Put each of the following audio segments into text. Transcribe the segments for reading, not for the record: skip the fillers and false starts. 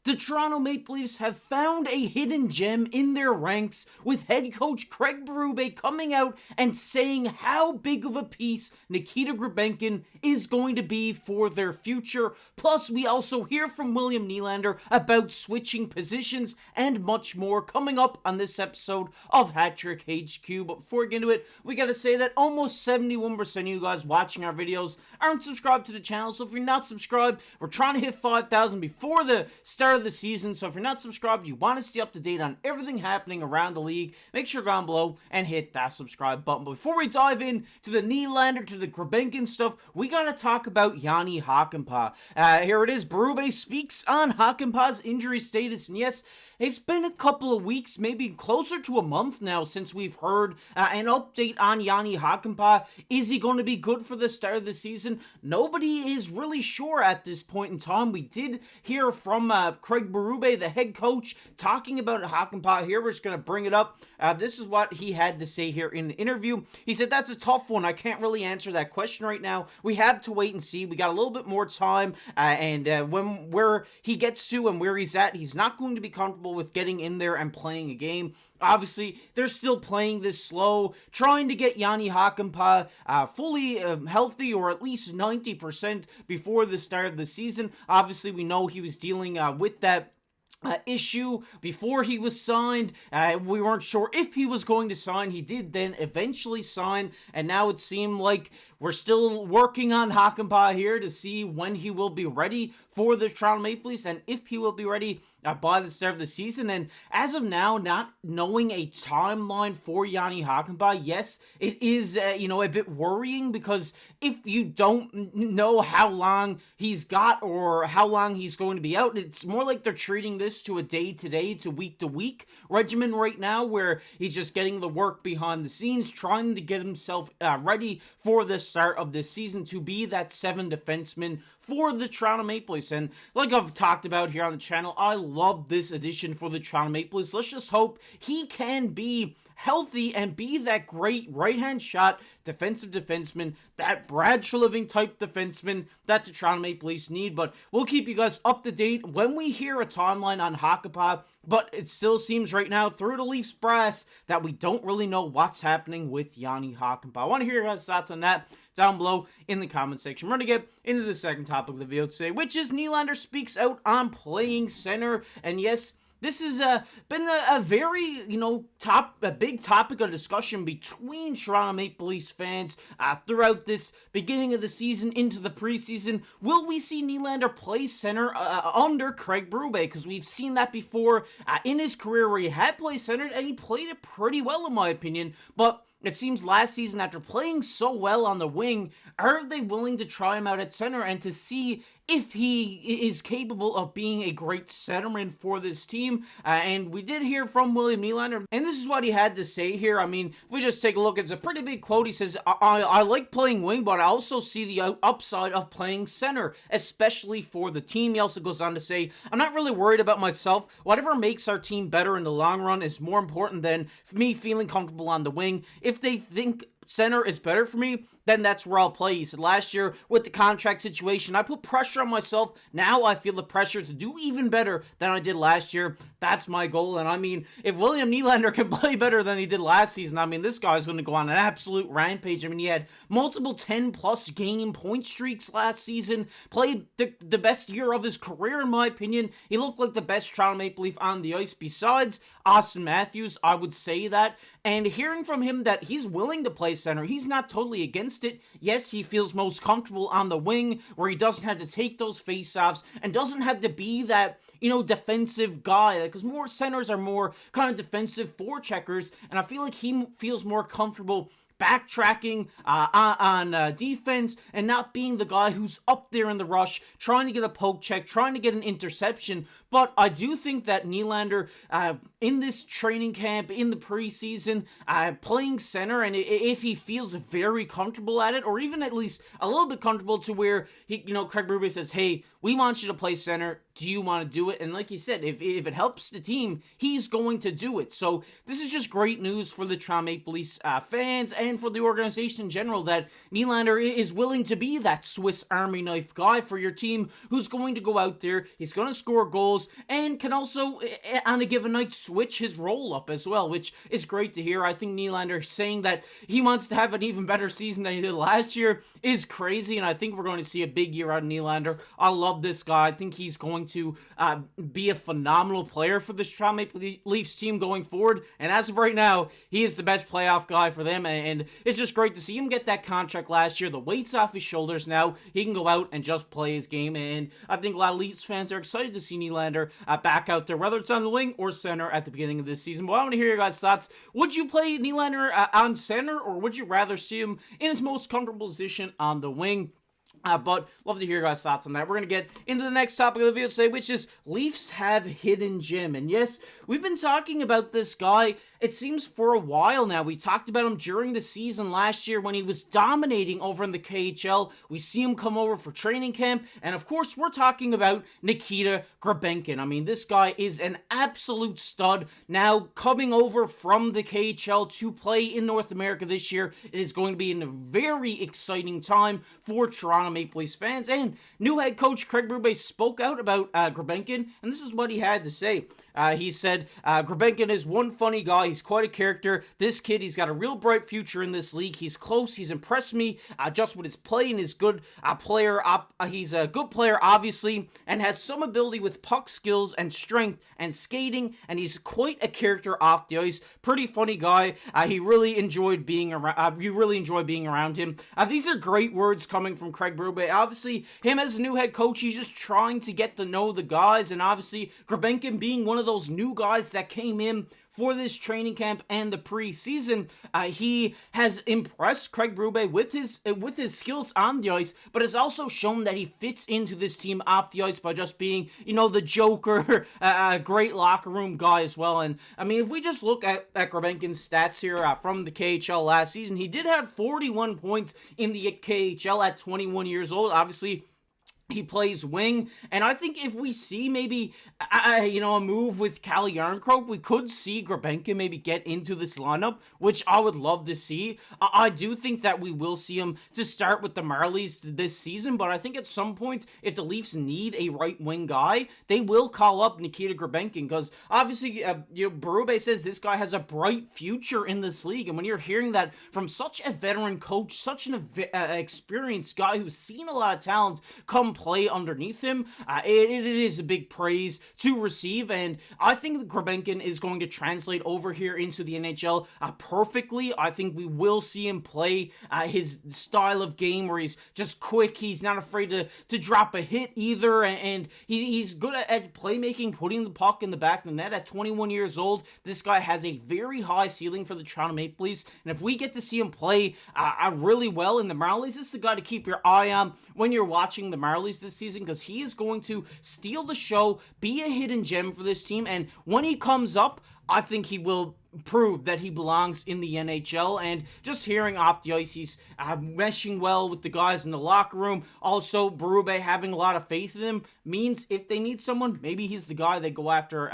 The Toronto Maple Leafs have found a hidden gem in their ranks, with head coach Craig Berube coming out and saying how big of a piece Nikita Grebenkin is going to be for their future. Plus, we also hear from William Nylander about switching positions and much more coming up on this episode of Hattrick HQ. But before we get into it, we gotta say that almost 71% of you guys watching our videos aren't subscribed to the channel. So if you're not subscribed, we're trying to hit 5,000 before the start of the season. So if you're not subscribed, you want to stay up to date on everything happening around the league, make sure to go down below and hit that subscribe button. But before we dive in to the Nylander, to the Grebenkin stuff, we got to talk about Jani Hakanpaa. Here it is. Berube speaks on Hakanpaa's injury status. And yes, it's been a couple of weeks, maybe closer to a month now, since we've heard an update on Jani Hakanpaa. Is he going to be good for the start of the season? Nobody is really sure at this point in time. We did hear from Craig Berube, the head coach, talking about Hakanpaa here. We're just going to bring it up. This is what he had to say here in the interview. He said, "That's a tough one. I can't really answer that question right now. We have to wait and see. We got a little bit more time, and where he gets to and where he's at, he's not going to be comfortable with getting in there and playing a game." Obviously, they're still playing this slow, trying to get Jani Hakanpaa fully healthy, or at least 90% before the start of the season. Obviously, we know he was dealing with that issue before he was signed. We weren't sure if he was going to sign. He did then eventually sign, and now it seemed like we're still working on Hakanpaa here to see when he will be ready for the Toronto Maple Leafs and if he will be ready by the start of the season. And as of now, not knowing a timeline for Jani Hakanpaa, yes, it is a bit worrying, because if you don't know how long he's got or how long he's going to be out, it's more like they're treating this to a day-to-day to week-to-week regimen right now, where he's just getting the work behind the scenes, trying to get himself ready for the start of this season to be that 7 defenseman for the Toronto Maple Leafs. And like I've talked about here on the channel, I love this addition for the Toronto Maple Leafs. Let's just hope he can be healthy and be that great right-hand shot defensive defenseman, that Brad Treliving type defenseman that the Toronto Maple Leafs need. But we'll keep you guys up to date when we hear a timeline on Hakanpaa. But it still seems right now through the Leafs brass that we don't really know what's happening with Jani Hakanpaa. I want to hear your guys' thoughts on that down below in the comment section. We're going to get into the second topic of the video today, which is Nylander speaks out on playing center. And yes, this has been a very, big topic of discussion between Toronto Maple Leafs fans throughout this beginning of the season into the preseason. Will we see Nylander play center under Craig Berube? Because we've seen that before in his career, where he had played center and he played it pretty well, in my opinion. But it seems last season, after playing so well on the wing, are they willing to try him out at center and to see if he is capable of being a great centerman for this team? And we did hear from William Nylander, and this is what he had to say here. I mean, if we just take a look, it's a pretty big quote. He says, I like playing wing, but I also see the upside of playing center, especially for the team. He also goes on to say, I'm not really worried about myself. Whatever makes our team better in the long run is more important than me feeling comfortable on the wing. If they think center is better for me, then that's where I'll play. He said, last year with the contract situation, I put pressure on myself. Now I feel the pressure to do even better than I did last year. That's my goal. And I mean, if William Nylander can play better than he did last season, I mean, this guy's going to go on an absolute rampage. I mean, he had multiple 10-plus game point streaks last season, played the best year of his career, in my opinion. He looked like the best Toronto Maple Leaf on the ice besides Austin Matthews, I would say that. And hearing from him that he's willing to play center, he's not totally against it. Yes, he feels most comfortable on the wing, where he doesn't have to take those faceoffs and doesn't have to be that, defensive guy, because more centers are more kind of defensive forecheckers, and I feel like he feels more comfortable backtracking on defense and not being the guy who's up there in the rush, trying to get a poke check, trying to get an interception. But I do think that Nylander, in this training camp, in the preseason, playing center, and if he feels very comfortable at it, or even at least a little bit comfortable to where, Craig Berube says, hey, we want you to play center. do you want to do it? And like you said, if it helps the team, he's going to do it. So this is just great news for the Toronto Maple Leafs fans and for the organization in general, that Nylander is willing to be that Swiss Army knife guy for your team, who's going to go out there, he's going to score goals, and can also, on a given night, switch his role up as well, which is great to hear. I think Nylander saying that he wants to have an even better season than he did last year is crazy, and I think we're going to see a big year out of Nylander. I love this guy. I think he's going to be a phenomenal player for this Toronto Maple Leafs team going forward, and as of right now, he is the best playoff guy for them, and it's just great to see him get that contract last year. The weight's off his shoulders now. He can go out and just play his game, and I think a lot of Leafs fans are excited to see Nylander back out there, whether it's on the wing or center at the beginning of this season. But I want to hear your guys' thoughts. Would you play Nylander on center, or would you rather see him in his most comfortable position on the wing? But love to hear your guys' thoughts on that. We're going to get into the next topic of the video today, which is Leafs have hidden gem. And yes, we've been talking about this guy, it seems, for a while now. We talked about him during the season last year when he was dominating over in the KHL. We see him come over for training camp. And of course, we're talking about Nikita Grebenkin. I mean, this guy is an absolute stud. Now, coming over from the KHL to play in North America this year, it is going to be a very exciting time for Toronto Maple Leafs fans. And new head coach Craig Berube spoke out about Grebenkin, and this is what he had to say. He said, Grebenkin is one funny guy. He's quite a character. This kid, he's got a real bright future in this league. He's close. He's impressed me just with his play and his good player. He's a good player, obviously, and has some ability with puck skills and strength and skating, and he's quite a character off the ice. Pretty funny guy. He really enjoyed being around. You really enjoy being around him. These are great words coming from Craig Berube. Obviously, him as a new head coach, he's just trying to get to know the guys, and obviously, Grebenkin being one of those new guys that came in for this training camp and the preseason, he has impressed Craig Berube with his skills on the ice, but has also shown that he fits into this team off the ice by just being, the joker, a great locker room guy as well. And I mean, if we just look at Grebenkin's stats here from the KHL last season, he did have 41 points in the KHL at 21 years old. Obviously, he plays wing, and I think if we see maybe, a move with Calle Järnkrok, we could see Grebenkin maybe get into this lineup, which I would love to see. I do think that we will see him to start with the Marlies this season, but I think at some point, if the Leafs need a right wing guy, they will call up Nikita Grebenkin, because obviously, Berube says this guy has a bright future in this league, and when you're hearing that from such a veteran coach, such an experienced guy who's seen a lot of talent come play underneath him, it is a big praise to receive, and I think that Grebenkin is going to translate over here into the NHL perfectly. I think we will see him play his style of game where he's just quick, he's not afraid to drop a hit either, and he's good at playmaking, putting the puck in the back of the net. At 21 years old, this guy has a very high ceiling for the Toronto Maple Leafs, and if we get to see him play really well in the Marlies, this is the guy to keep your eye on when you're watching the Marlies this season, because he is going to steal the show, be a hidden gem for this team, and when he comes up, I think he will prove that he belongs in the NHL. And just hearing off the ice, he's meshing well with the guys in the locker room. Also, Berube having a lot of faith in him means if they need someone, maybe he's the guy they go after,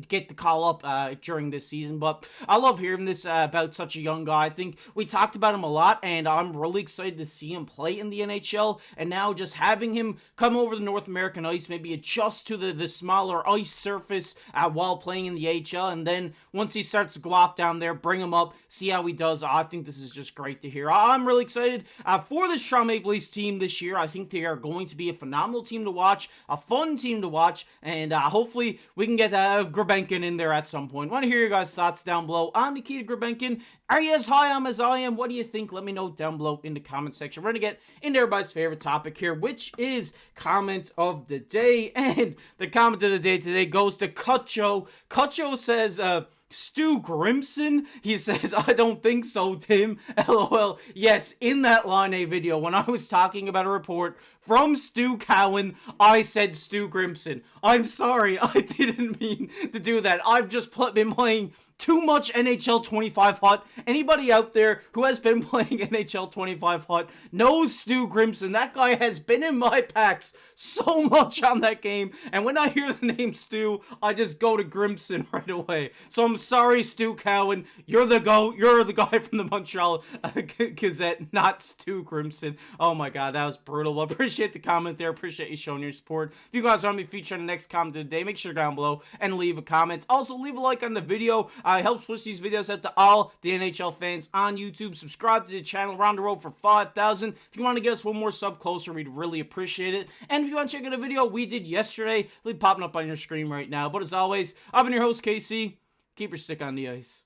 get the call up during this season. But I love hearing this about such a young guy. I think we talked about him a lot, and I'm really excited to see him play in the NHL. And now just having him come over the North American ice, maybe adjust to the smaller ice surface while playing in the AHL, and then once he starts to go off down there, bring him up, see how he does. I think this is just great to hear. I'm really excited for this Toronto Maple Leafs team this year. I think they are going to be a phenomenal team to watch, a fun team to watch, and hopefully we can get Grebenkin in there at some point. Want to hear your guys' thoughts down below on Nikita Grebenkin. Are you as high on as I am? What do you think? Let me know down below in the comment section. We're going to get into everybody's favorite topic here, which is comment of the day. And the comment of the day today goes to Kutcho. Kutcho says, Stu Grimson? He says, I don't think so, Tim. LOL. Yes, in that Line A video, when I was talking about a report from Stu Cowan. I said Stu Grimson. I'm sorry, I didn't mean to do that. I've just been playing too much NHL 25 Hot. Anybody out there who has been playing NHL 25 Hot knows Stu Grimson. That guy has been in my packs so much on that game, and when I hear the name Stu, I just go to Grimson right away. So I'm sorry, Stu Cowan. You're the GOAT. You're the guy from the Montreal Gazette, not Stu Grimson. Oh my god, that was brutal. Well, appreciate the comment there. Appreciate you showing your support. If you guys want to be featured on the next comment of the day, make sure down below and leave a comment. Also, leave a like on the video. It helps push these videos out to all the NHL fans on YouTube. Subscribe to the channel. We're on the road for 5,000. If you want to get us one more sub closer, we'd really appreciate it. And if you want to check out a video we did yesterday, it'll be popping up on your screen right now. But as always, I've been your host, KC. Keep your stick on the ice.